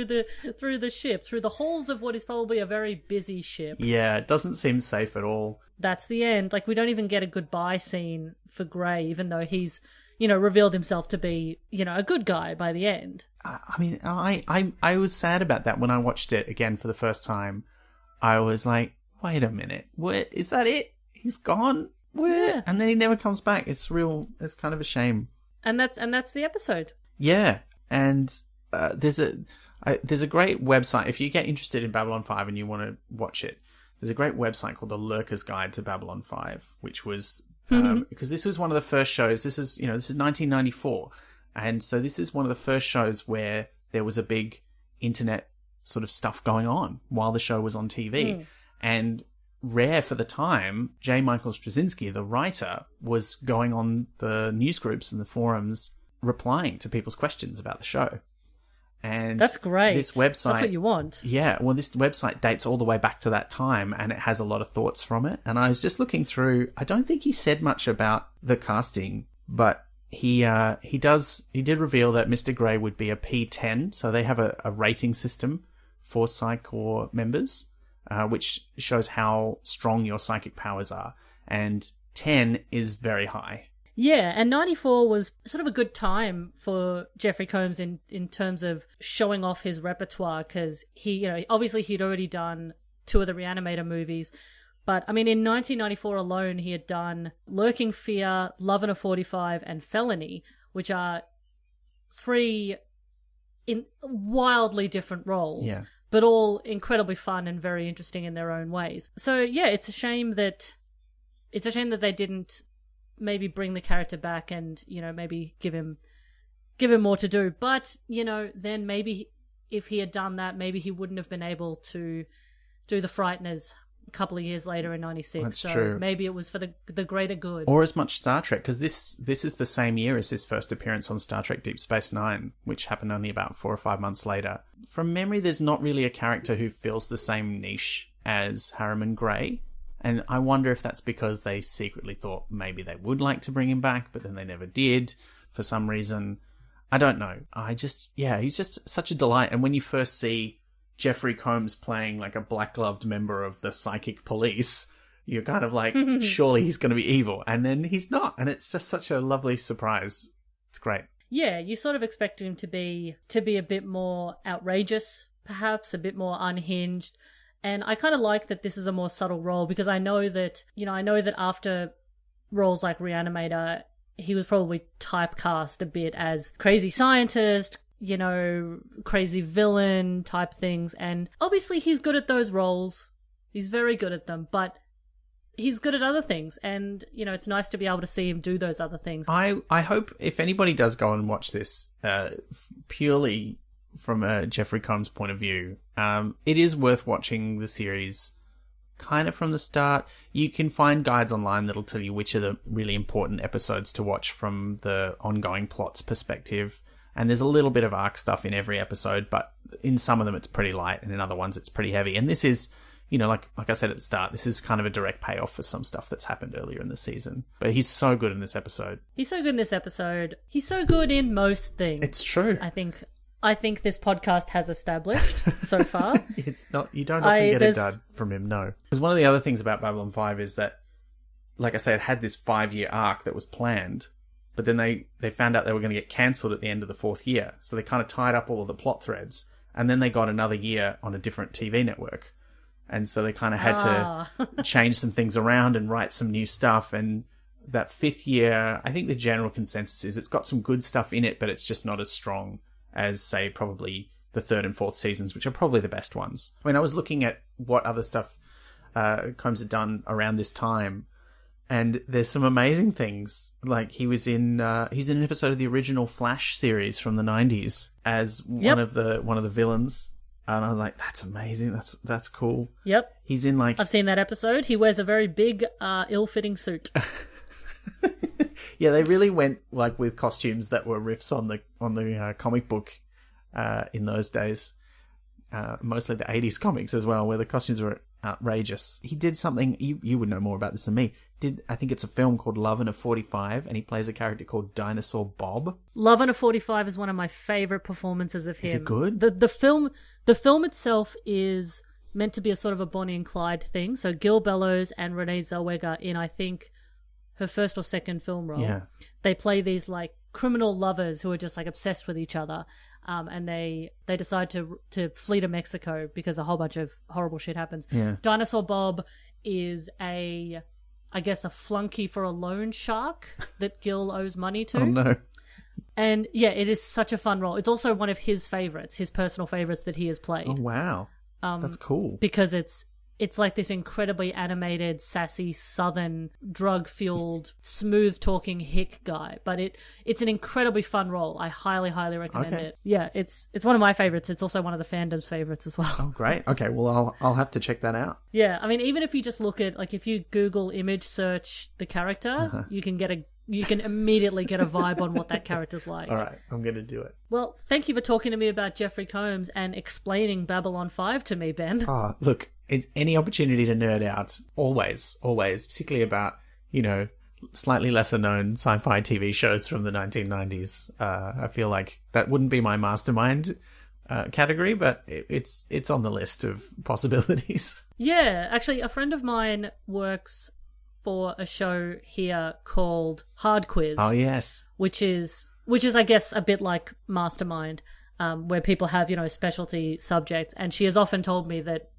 the ship, through the halls of what is probably a very busy ship. Yeah, it doesn't seem safe at all. That's the end. Like, we don't even get a goodbye scene for Gray, even though he's, revealed himself to be, a good guy by the end. I mean, I was sad about that when I watched it again for the first time. I was like, wait a minute, what, is that it? He's gone? Where? Yeah. And then he never comes back. It's kind of a shame. And that's the episode. Yeah, and there's a great website. If you get interested in Babylon 5 and you want to watch it, there's a great website called The Lurker's Guide to Babylon 5, which was because this was one of the first shows. This is 1994, and so this is one of the first shows where there was a big internet sort of stuff going on while the show was on TV, and rare for the time, J. Michael Straczynski, the writer, was going on the news groups and the forums replying to people's questions about the show. And that's great. This website, that's what you want. Yeah, well, this website dates all the way back to that time, and it has a lot of thoughts from it. And I was just looking through. I don't think he said much about the casting, but he did reveal that Mr. Gray would be a P10. So they have a rating system for Psy-Corps members, which shows how strong your psychic powers are. And 10 is very high. Yeah, and 94 was sort of a good time for Jeffrey Combs in terms of showing off his repertoire, because he, obviously he'd already done 2 of the Reanimator movies, but I mean, in 1994 alone, he had done Lurking Fear, Love in a 45, and Felony, which are 3 in wildly different roles, but all incredibly fun and very interesting in their own ways. So yeah, it's a shame that they didn't maybe bring the character back and, maybe give him more to do. But, then maybe if he had done that, maybe he wouldn't have been able to do The Frighteners a couple of years later in 96. That's so true. Maybe it was for the greater good. Or as much Star Trek, because this is the same year as his first appearance on Star Trek Deep Space Nine, which happened only about 4 or 5 months later. From memory, there's not really a character who fills the same niche as Harriman Gray. And I wonder if that's because they secretly thought maybe they would like to bring him back, but then they never did for some reason. I don't know. He's just such a delight. And when you first see Jeffrey Combs playing like a black-gloved member of the psychic police, you're kind of like, surely he's going to be evil. And then he's not. And it's just such a lovely surprise. It's great. Yeah, you sort of expect him to be a bit more outrageous, perhaps, a bit more unhinged. And I kind of like that this is a more subtle role, because I know that after roles like Reanimator, he was probably typecast a bit as crazy scientist, crazy villain type things. And obviously he's good at those roles. He's very good at them, but he's good at other things. And, it's nice to be able to see him do those other things. I hope if anybody does go and watch this, purely from a Jeffrey Combs point of view. It is worth watching the series kind of from the start. You can find guides online that'll tell you which are the really important episodes to watch from the ongoing plot's perspective. And there's a little bit of arc stuff in every episode, but in some of them it's pretty light, and in other ones it's pretty heavy. And this is, like I said at the start, this is kind of a direct payoff for some stuff that's happened earlier in the season. But he's so good in this episode. He's so good in this episode. He's so good in most things. It's true. I think this podcast has established so far. It's not. You don't often get a dud from him, no. Because one of the other things about Babylon 5 is that, like I said, it had this 5-year arc that was planned, but then they found out they were going to get cancelled at the end of the 4th year. So they kind of tied up all of the plot threads, and then they got another year on a different TV network. And so they kind of had to change some things around and write some new stuff. And that 5th year, I think the general consensus is it's got some good stuff in it, but it's just not as strong as, say, probably the 3rd and 4th seasons, which are probably the best ones. I mean, I was looking at what other stuff Combs had done around this time, and there's some amazing things. Like he was in an episode of the original Flash series from the 90s as one of the villains. And I was like, that's amazing. That's cool. Yep. He's in I've seen that episode. He wears a very big, ill-fitting suit. Yeah, they really went with costumes that were riffs on the comic book in those days. Mostly the 80s comics as well, where the costumes were outrageous. He did something, you would know more about this than me. I think it's a film called Love in a 45, and he plays a character called Dinosaur Bob. Love in a 45 is one of my favourite performances of him. Is it good? The film itself is meant to be a sort of a Bonnie and Clyde thing. So Gil Bellows and Renee Zellweger in, I think, her first or second film role. Yeah. They play these criminal lovers who are just obsessed with each other. And they decide to flee to Mexico because a whole bunch of horrible shit happens. Yeah. Dinosaur Bob is a flunky for a loan shark that Gil owes money to. Oh, no. And yeah, it is such a fun role. It's also one of his favorites, his personal favorites that he has played. Oh, wow. That's cool. Because it's like this incredibly animated, sassy, southern, drug-fueled, smooth-talking hick guy. But it's an incredibly fun role. I highly, highly recommend it. Yeah, it's one of my favorites. It's also one of the fandom's favorites as well. Oh, great. Okay, well, I'll have to check that out. Yeah, I mean, even if you just look at, if you Google image search the character, you can immediately get a vibe on what that character's like. All right, I'm going to do it. Well, thank you for talking to me about Jeffrey Combs and explaining Babylon 5 to me, Ben. Oh, look, it's any opportunity to nerd out, always, particularly about, slightly lesser known sci-fi TV shows from the 1990s. I feel like that wouldn't be my mastermind category, but it's on the list of possibilities. Yeah, actually, a friend of mine works for a show here called Hard Quiz. Oh, yes. Which is I guess a bit like Mastermind, where people have, specialty subjects, and she has often told me that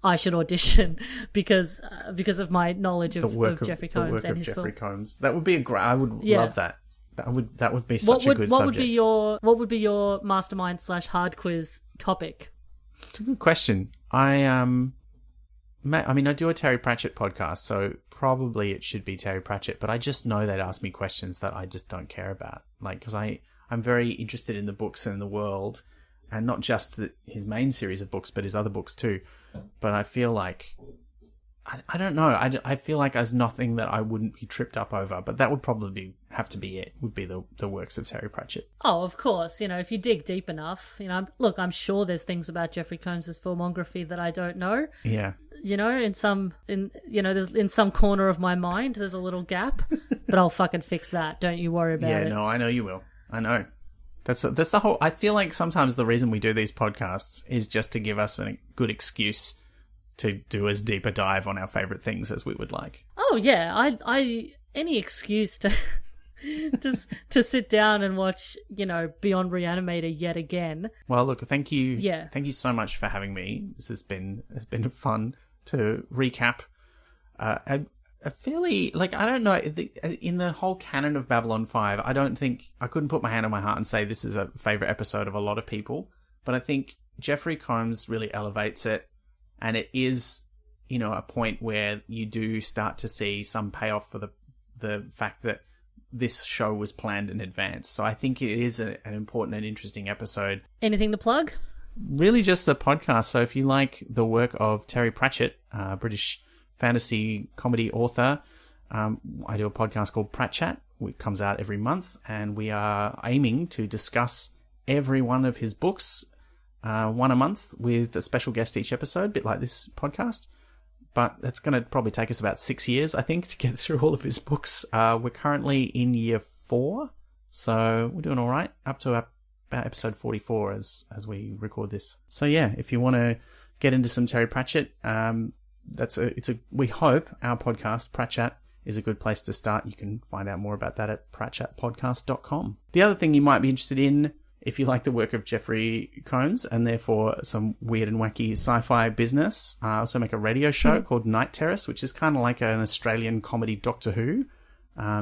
I should audition because of my knowledge of Jeffrey Combs and his film. Combs. That would be I would love that. That would be such a good subject. What would be your Mastermind / Hard Quiz topic? It's a good question. I do a Terry Pratchett podcast, so probably it should be Terry Pratchett, but I just know they'd ask me questions that I just don't care about. Because I'm very interested in the books and the world, and not just his main series of books, but his other books too. But I feel like, I don't know, I feel like there's nothing that I wouldn't be tripped up over, but that would probably have to be it, would be the works of Terry Pratchett. Oh, of course, if you dig deep enough, I'm sure there's things about Jeffrey Combs' filmography that I don't know. Yeah. In some corner of my mind, there's a little gap, but I'll fucking fix that. Don't you worry about it. Yeah, no, I know you will. I know. That's the whole. I feel like sometimes the reason we do these podcasts is just to give us a good excuse to do as deep a dive on our favorite things as we would like. Oh yeah, I any excuse to to sit down and watch, Beyond Reanimator yet again. Well, look, thank you. Yeah. Thank you so much for having me. It's been fun to recap a fairly, I don't know, in the whole canon of Babylon 5, I couldn't put my hand on my heart and say this is a favourite episode of a lot of people, but I think Jeffrey Combs really elevates it, and it is, a point where you do start to see some payoff for the fact that this show was planned in advance. So I think it is an important and interesting episode. Anything to plug? Really just the podcast. So if you like the work of Terry Pratchett, British fantasy comedy author, I do a podcast called Pratt Chat, which comes out every month, and we are aiming to discuss every one of his books, one a month, with a special guest each episode, a bit like this podcast. But that's going to probably take us about 6 years, I think, to get through all of his books. We're currently in year 4, so we're doing all right, up to about episode 44 as we record this. So yeah, if you want to get into some Terry Pratchett, we hope our podcast, Pratt Chat, is a good place to start. You can find out more about that at pratchatpodcast.com. The other thing you might be interested in, if you like the work of Jeffrey Combs and therefore some weird and wacky sci-fi business, I also make a radio show called Night Terrace, which is kind of like an Australian comedy Doctor Who.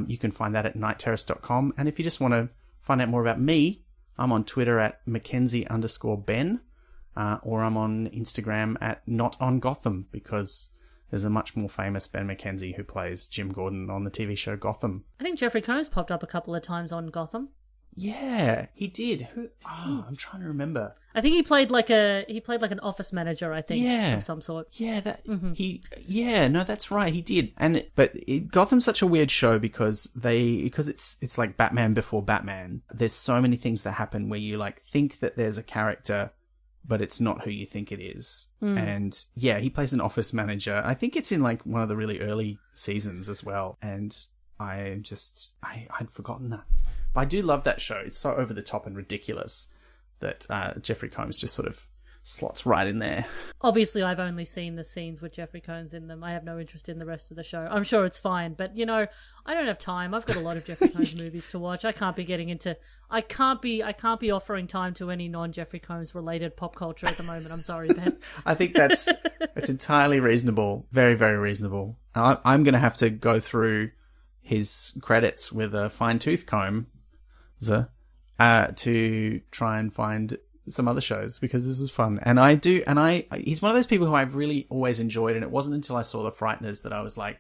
You can find that at nightterrace.com. And if you just want to find out more about me, I'm on Twitter at McKenzie_Ben, or I'm on Instagram at NotOnGotham, because there's a much more famous Ben McKenzie who plays Jim Gordon on the TV show Gotham. I think Jeffrey Combs popped up a couple of times on Gotham. Yeah, he did. I'm trying to remember. I think he played like an office manager, I think, of some sort. Yeah, that's right, he did. But Gotham's such a weird show because it's like Batman before Batman. There's so many things that happen where you like think that there's a character, but it's not who you think it is. And yeah, he plays an office manager. I think it's in like one of the really early seasons as well. And I'd forgotten that. But I do love that show. It's so over the top and ridiculous that Jeffrey Combs just sort of slots right in there. Obviously, I've only seen the scenes with Jeffrey Combs in them. I have no interest in the rest of the show. I'm sure it's fine, but I don't have time. I've got a lot of Jeffrey Combs movies to watch. I can't be offering time to any non-Jeffrey Combs related pop culture at the moment. I'm sorry, Ben. I think that's entirely reasonable. Very, very reasonable. I'm going to have to go through his credits with a fine-tooth comb to try and find some other shows, because this was fun. And he's one of those people who I've really always enjoyed, and it wasn't until I saw The Frighteners that I was like,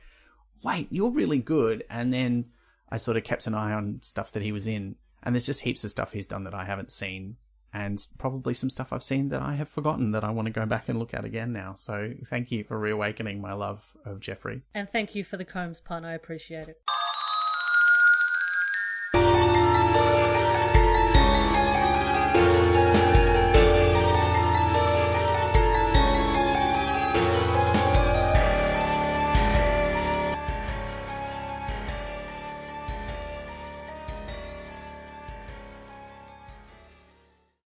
wait, you're really good. And then I sort of kept an eye on stuff that he was in, and there's just heaps of stuff he's done that I haven't seen, and probably some stuff I've seen that I have forgotten that I want to go back and look at again now. So thank you for reawakening my love of Jeffrey. And thank you for the Combs pun. I appreciate it.